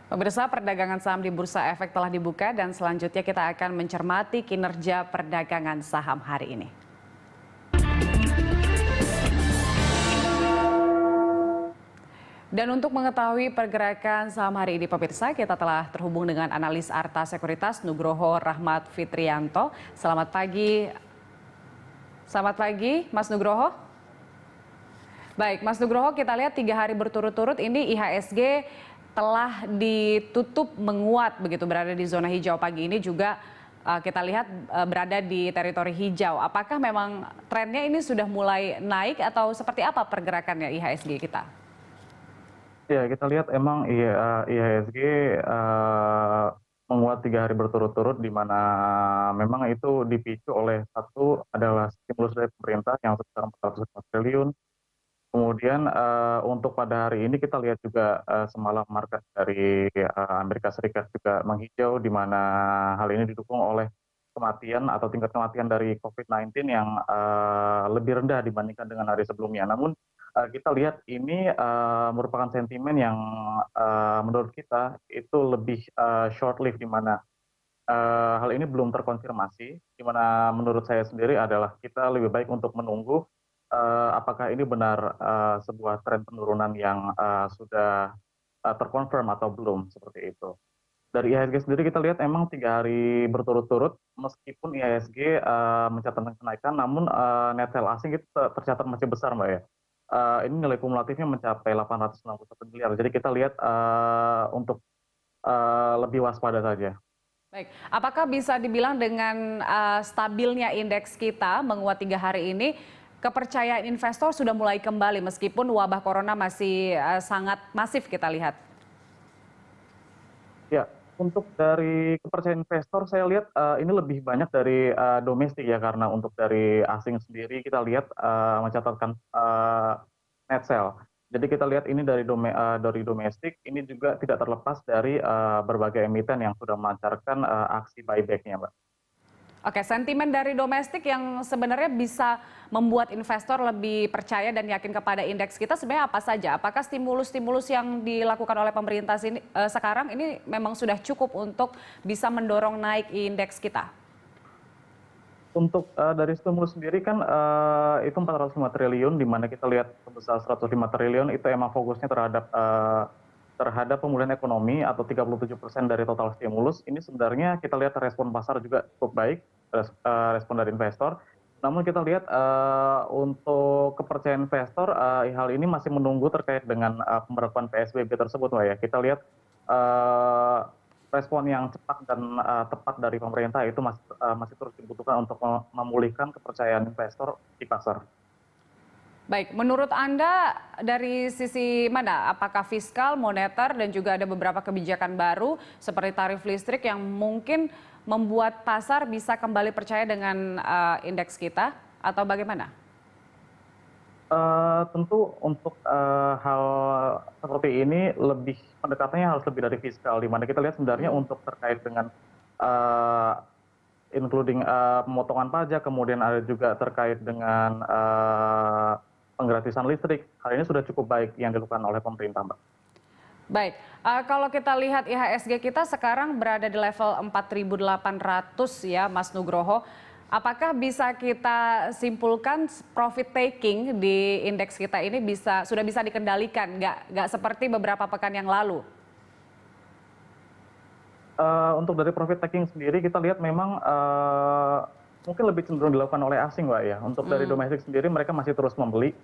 Pemirsa, perdagangan saham di Bursa Efek telah dibuka dan selanjutnya kita akan mencermati kinerja perdagangan saham hari ini. Dan untuk mengetahui pergerakan saham hari ini, pemirsa, kita telah terhubung dengan analis Arta Sekuritas Nugroho Rahmat Fitrianto. Selamat pagi, Mas Nugroho. Baik, Mas Nugroho, kita lihat 3 hari berturut-turut ini IHSG telah ditutup menguat begitu, berada di zona hijau. Pagi ini juga kita lihat berada di teritori hijau. Apakah memang trennya ini sudah mulai naik atau seperti apa pergerakannya IHSG kita? Ya, kita lihat emang IHSG menguat 3 hari berturut-turut, di mana memang itu dipicu oleh satu adalah stimulus dari pemerintah yang sebesar 404 triliun. Kemudian untuk pada hari ini kita lihat juga semalam market dari Amerika Serikat juga menghijau, di mana hal ini didukung oleh kematian atau tingkat kematian dari COVID-19 yang lebih rendah dibandingkan dengan hari sebelumnya. Namun kita lihat ini merupakan sentimen yang menurut kita itu lebih short lived, di mana hal ini belum terkonfirmasi, di mana menurut saya sendiri adalah kita lebih baik untuk menunggu apakah ini benar sebuah tren penurunan yang sudah terkonfirm atau belum, seperti itu. Dari IHSG sendiri kita lihat emang 3 hari berturut-turut, meskipun IHSG mencatatkan kenaikan, namun net sell asing itu tercatat masih besar, Mbak, ya. Ini nilai kumulatifnya mencapai 861 miliar. Jadi kita lihat untuk lebih waspada saja. Baik, apakah bisa dibilang dengan stabilnya indeks kita menguat 3 hari ini, kepercayaan investor sudah mulai kembali meskipun wabah corona masih sangat masif kita lihat? Ya, untuk dari kepercayaan investor saya lihat ini lebih banyak dari domestik ya, karena untuk dari asing sendiri kita lihat mencatatkan net sell. Jadi kita lihat ini dari domestik, ini juga tidak terlepas dari berbagai emiten yang sudah melancarkan aksi buyback-nya, Mbak. Oke, sentimen dari domestik yang sebenarnya bisa membuat investor lebih percaya dan yakin kepada indeks kita sebenarnya apa saja? Apakah stimulus-stimulus yang dilakukan oleh pemerintah sekarang ini memang sudah cukup untuk bisa mendorong naik indeks kita? Untuk dari stimulus sendiri kan itu 405 triliun, di mana kita lihat sebesar 105 triliun itu emang fokusnya terhadap pemulihan ekonomi atau 37% dari total stimulus. Ini sebenarnya kita lihat respon pasar juga cukup baik, respon dari investor. Namun kita lihat untuk kepercayaan investor, hal ini masih menunggu terkait dengan pemberlakuan PSBB tersebut, Mbak, ya. Kita lihat respon yang cepat dan tepat dari pemerintah itu masih terus dibutuhkan untuk memulihkan kepercayaan investor di pasar. Baik, menurut Anda dari sisi mana? Apakah fiskal, moneter, dan juga ada beberapa kebijakan baru seperti tarif listrik yang mungkin membuat pasar bisa kembali percaya dengan indeks kita atau bagaimana? Tentu untuk hal seperti ini pendekatannya harus lebih dari fiskal, di mana kita lihat sebenarnya untuk terkait dengan eh, including pemotongan pajak, kemudian ada juga terkait dengan penggratisan listrik. Hal ini sudah cukup baik yang dilakukan oleh pemerintah, Mbak. Baik, kalau kita lihat IHSG kita sekarang berada di level 4.800 ya Mas Nugroho. Apakah bisa kita simpulkan profit taking di indeks kita ini sudah bisa dikendalikan, nggak seperti beberapa pekan yang lalu? Untuk dari profit taking sendiri kita lihat memang mungkin lebih cenderung dilakukan oleh asing, Mbak, ya. Untuk dari domestik sendiri mereka masih terus membeli.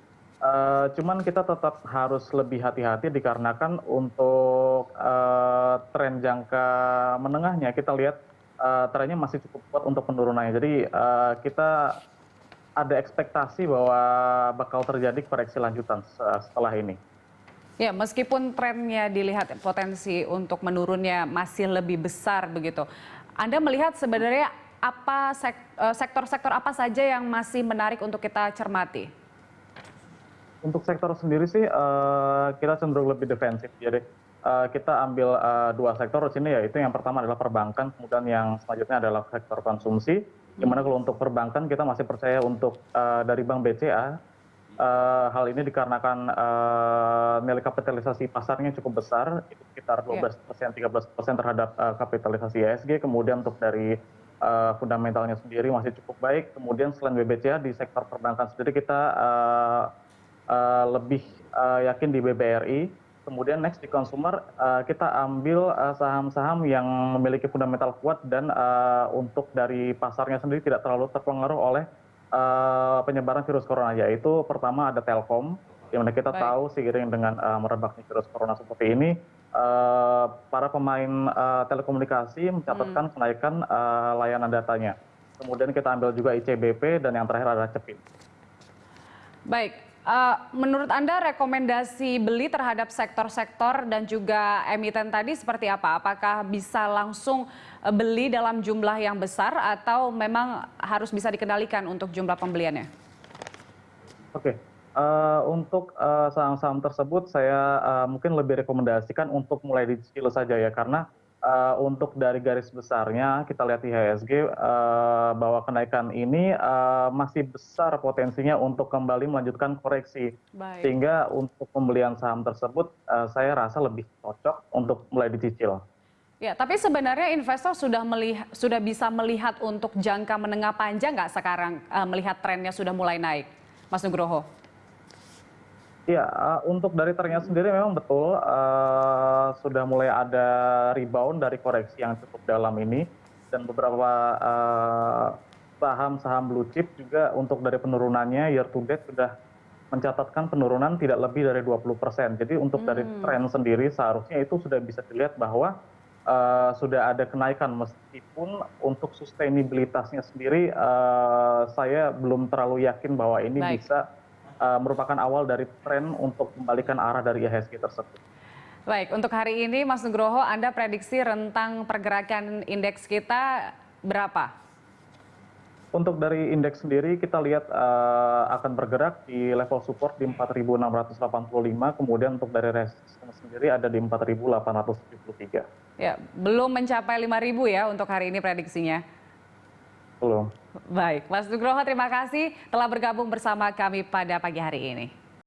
Cuman kita tetap harus lebih hati-hati dikarenakan untuk tren jangka menengahnya kita lihat trennya masih cukup kuat untuk penurunannya. Jadi kita ada ekspektasi bahwa bakal terjadi koreksi lanjutan setelah ini. Ya, meskipun trennya dilihat potensi untuk menurunnya masih lebih besar begitu. Anda melihat sebenarnya apa sektor-sektor apa saja yang masih menarik untuk kita cermati? Untuk sektor sendiri sih kita cenderung lebih defensif. Jadi kita ambil 2 sektor di sini, yaitu yang pertama adalah perbankan, kemudian yang selanjutnya adalah sektor konsumsi. Di mana kalau untuk perbankan kita masih percaya untuk dari Bank BCA Hal ini dikarenakan nilai kapitalisasi pasarnya cukup besar, itu sekitar 12%, 13% terhadap kapitalisasi IHSG. Kemudian untuk dari fundamentalnya sendiri masih cukup baik. Kemudian selain BBCA di sektor perbankan sendiri kita lebih yakin di BBRI. Kemudian next di consumer kita ambil saham-saham yang memiliki fundamental kuat dan untuk dari pasarnya sendiri tidak terlalu terpengaruh oleh penyebaran virus corona, yaitu pertama ada Telkom, di mana kita tahu seiring dengan merebaknya virus corona seperti ini, para pemain telekomunikasi mencatatkan kenaikan layanan datanya. Kemudian kita ambil juga ICBP dan yang terakhir adalah Cepin. Baik, menurut Anda rekomendasi beli terhadap sektor-sektor dan juga emiten tadi seperti apa? Apakah bisa langsung beli dalam jumlah yang besar atau memang harus bisa dikendalikan untuk jumlah pembeliannya? Oke, untuk saham-saham tersebut saya mungkin lebih rekomendasikan untuk mulai dicicil saja ya, karena untuk dari garis besarnya kita lihat IHSG bahwa kenaikan ini masih besar potensinya untuk kembali melanjutkan koreksi. Sehingga untuk pembelian saham tersebut saya rasa lebih cocok untuk mulai dicicil. Ya, tapi sebenarnya investor sudah bisa melihat untuk jangka menengah panjang nggak sekarang melihat trennya sudah mulai naik, Mas Nugroho? Ya, untuk dari trennya sendiri memang betul sudah mulai ada rebound dari koreksi yang cukup dalam ini, dan beberapa saham-saham blue chip juga untuk dari penurunannya year to date sudah mencatatkan penurunan tidak lebih dari 20%. Jadi untuk dari tren sendiri seharusnya itu sudah bisa dilihat bahwa sudah ada kenaikan, meskipun untuk sustainabilitasnya sendiri saya belum terlalu yakin bahwa ini bisa merupakan awal dari tren untuk kembalikan arah dari IHSG tersebut. Baik, untuk hari ini Mas Nugroho, Anda prediksi rentang pergerakan indeks kita berapa? Untuk dari indeks sendiri kita lihat akan bergerak di level support di 4.685, kemudian untuk dari resistance sendiri ada di 4.873. Ya, belum mencapai 5.000 ya untuk hari ini prediksinya. Belum. Baik, Mas Nugroho terima kasih telah bergabung bersama kami pada pagi hari ini.